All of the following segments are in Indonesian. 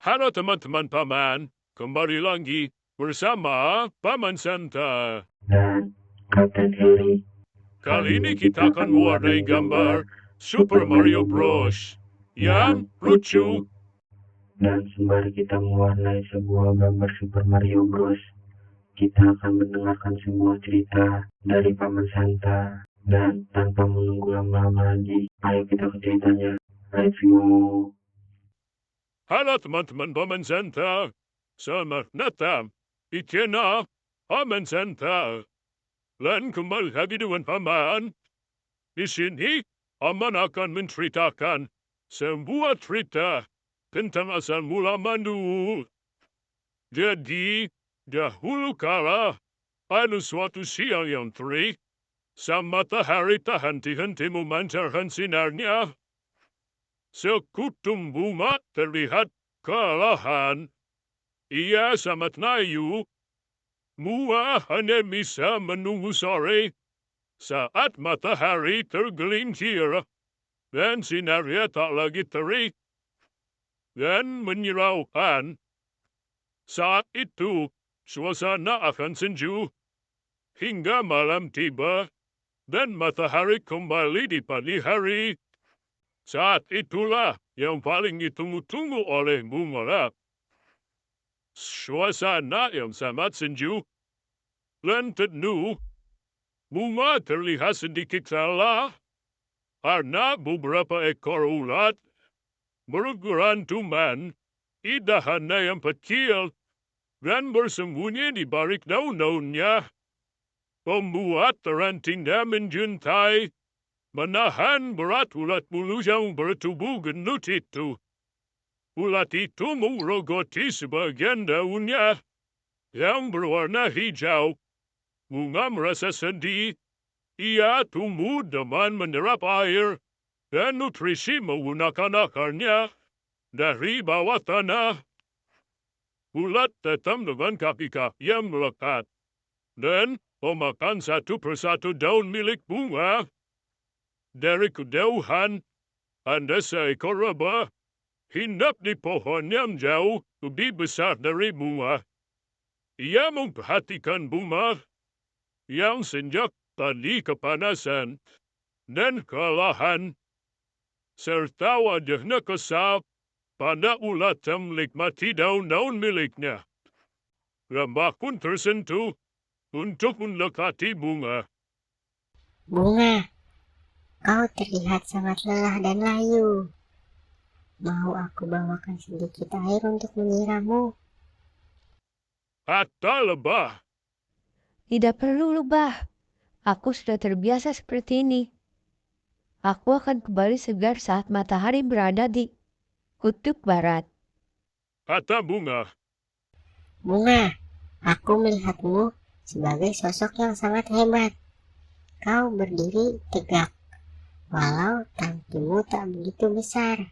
Halo teman-teman paman, kembali lagi bersama Paman Santa. Dan Kapten Harry. Kali ini kita akan mewarnai gambar Super Mario Bros. Yang lucu. Dan sembari kita mewarnai sebuah gambar Super Mario Bros, kita akan mendengarkan sebuah cerita dari Paman Santa. Dan tanpa menunggu lama-lama lagi, ayo kita ke ceritanya. Let's go. Halo teman-teman Paman Santa. Selamat datang di channel Paman Santa. Dan kembali lagi dengan paman. Di sini, paman akan menceritakan sebuah cerita tentang asal mula mandu. Jadi, dahulu kala, pada suatu siang yang terik, sang matahari tak henti-henti memancarkan sinarnya. Sekutum bunga terlihat kelelahan. Ia sangat layu. Mua hanya bisa menunggu sore saat matahari tergelincir dan sinarnya tak lagi terik dan menyilaukan. Saat itu, suasana akan sejuk hingga malam tiba dan matahari kembali di pagi hari. Saat itulah yang paling ditunggu-tunggu oleh bunga. Suasana yang sangat sejuk dan teduh. Bunga terlihat sedikit lelah karena beberapa ekor ulat bergerantungan di dahannya yang kecil dan bersembunyi di balik daun-daunnya, membuat rantingnya menjuntai, menahan berat ulat bulu yang bertubuh gendut itu. Ulat itu menggerogoti sebagian daunnya yang berwarna hijau. Bunga merasa sedih. Ia tumbuh dengan menyerap air dan nutrisi menggunakan akarnya dari bawah tanah. Ulat datang dengan kaki-kaki yang melekat dan memakan satu persatu daun milik bunga. Dari kejauhan, ada seekor lebah hinggap di pohon yang jauh lebih besar dari bunga. Ia memperhatikan bunga yang sejak tadi kepanasan dan kelelahan, serta wajahnya kesal pada ulat yang menikmati daun-daun miliknya. Lebah pun tersentuh untuk mendekati bunga. Bunga, kau terlihat sangat lelah dan layu. Mau aku bawakan sedikit air untuk menyiramu? Kata lebah. Tidak perlu, lebah. Aku sudah terbiasa seperti ini. Aku akan kembali segar saat matahari berada di kutub barat. Kata bunga. Bunga, aku melihatmu sebagai sosok yang sangat hebat. Kau berdiri tegak, walau tangkimu tak begitu besar.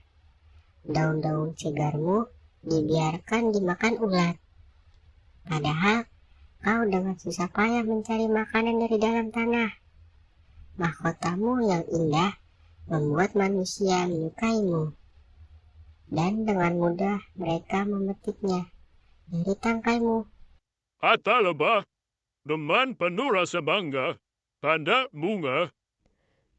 Daun-daun segarmu dibiarkan dimakan ulat. Padahal kau dengan susah payah mencari makanan dari dalam tanah. Mahkotamu yang indah membuat manusia menyukaimu, dan dengan mudah mereka memetiknya dari tangkaimu. Kata lebah dengan penuh rasa bangga pada bunga.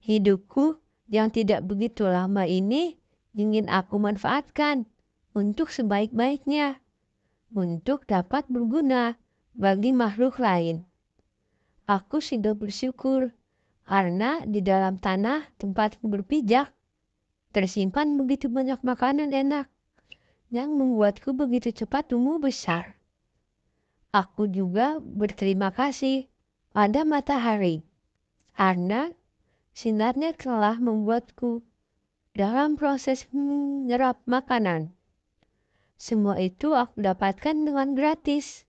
Hidupku yang tidak begitu lama ini ingin aku manfaatkan untuk sebaik-baiknya, untuk dapat berguna bagi makhluk lain. Aku sudah bersyukur karena di dalam tanah tempatku berpijak tersimpan begitu banyak makanan enak yang membuatku begitu cepat tumbuh besar. Aku juga berterima kasih pada matahari karena sinarnya telah membuatku dalam proses menyerap makanan. Semua itu aku dapatkan dengan gratis.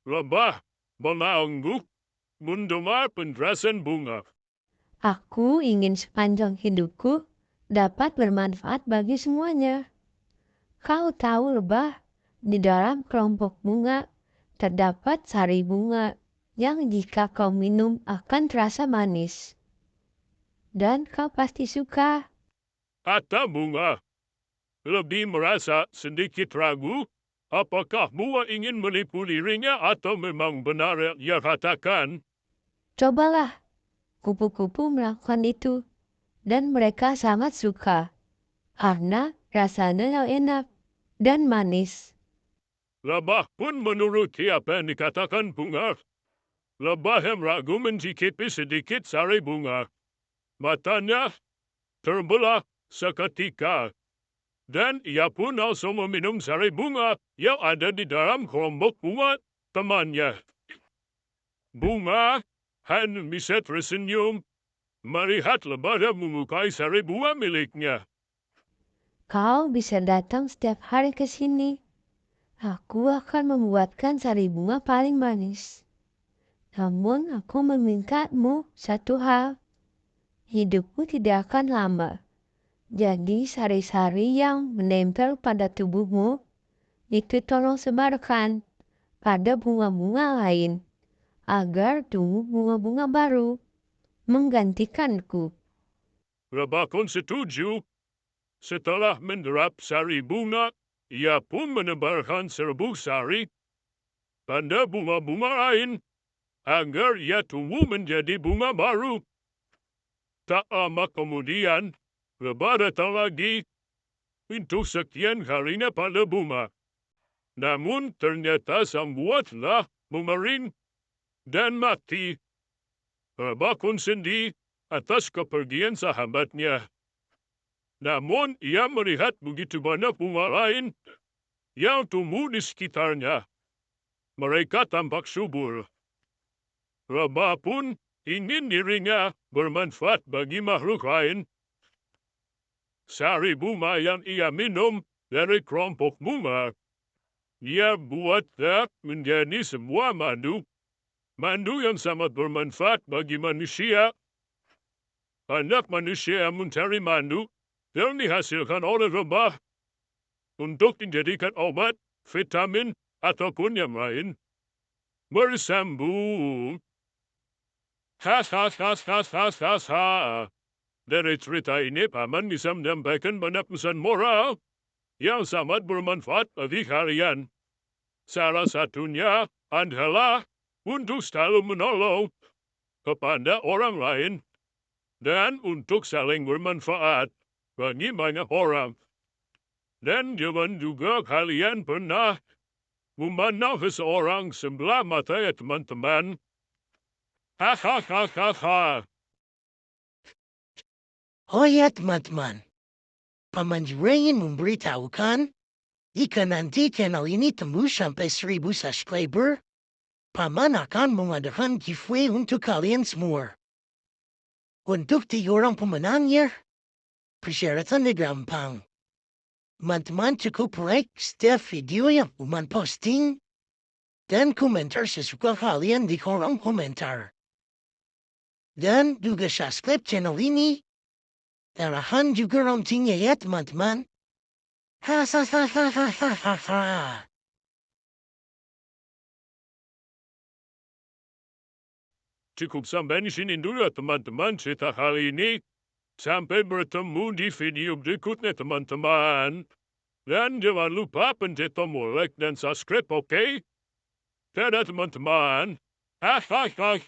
Lebah mengangguk mendengar penjelasan bunga. Aku ingin sepanjang hidupku dapat bermanfaat bagi semuanya. Kau tahu, lebah, di dalam kelompok bunga terdapat sari bunga yang jika kau minum akan terasa manis. Dan kau pasti suka. Kata bunga. lebih merasa sedikit ragu apakah Mua ingin menipu dirinya atau memang benar ia katakan. Cobalah kupu-kupu melakukan itu. Dan mereka sangat suka. Karena rasanya enak dan manis. Lebah pun menuruti apa yang dikatakan Bunga. Lebah yang ragu mencicipi sedikit sari bunga. Matanya terbelah seketika. Dan ia pun langsung meminum sari bunga yang ada di dalam kelompok bunga temannya. Bunga hanya bisa tersenyum melihat lebah yang menyukai sari bunga miliknya. Kau bisa datang setiap hari ke sini. Aku akan membuatkan sari bunga paling manis. Namun aku memintamu satu hal. Hidupmu tidak akan lama. Jadi sari-sari yang menempel pada tubuhmu itu tolong sebarkan pada bunga-bunga lain agar tumbuh bunga-bunga baru menggantikanku. Lebah pun setuju. Setelah menderap sari bunga, ia pun menebarkan serbuk sari pada bunga-bunga lain agar ia tumbuh menjadi bunga baru. Tak lama kemudian, lebah datang lagi untuk sekian kalinya pada bunga. Namun ternyata sang buah telah mengering dan mati. Lebah pun sedih atas kepergian sahabatnya. Namun ia melihat begitu banyak bunga lain yang tumbuh di sekitarnya. Mereka tampak subur. Lebah pun ingin dirinya bermanfaat bagi makhluk lain. Sari bunga yang ia minum dari kelompok bunga, ia buatnya menjadi sebuah madu. Madu yang sangat bermanfaat bagi manusia. Anak manusia yang mencari madu yang dihasilkan oleh lebah untuk dijadikan obat, vitamin, ataupun yang lain. Bersambung. Dari cerita ini, Paman bisa menyampaikan banyak pesan moral yang sangat bermanfaat bagi kalian. Salah satunya adalah untuk selalu menolong kepada orang lain dan untuk saling bermanfaat bagi banyak orang. Dan jangan juga kalian pernah memandang seseorang sebelah mata ya teman-teman. Hahaha. Oh ya teman-teman, Paman juga ingin memberitahukan, jika nanti channel ini tembus sampai 1000 subscriber, Paman akan mengadakan giveaway untuk kalian semua. Untuk 3 orang pemenangnya, persyaratannya gampang. Teman-teman cukup like setiap video yang Paman posting, dan komentar sesuka kalian di kolom komentar. Dan juga subscribe channel ini. Arahan juga loncengnya ya teman-teman. Hahaha. Cukup sampai di sini dulu ya teman-teman cerita kali ini. Sampai bertemu di video berikutnya teman-teman. Dan jangan lupa pencet tombol like dan subscribe, oke? Dadah teman-teman. Hahaha.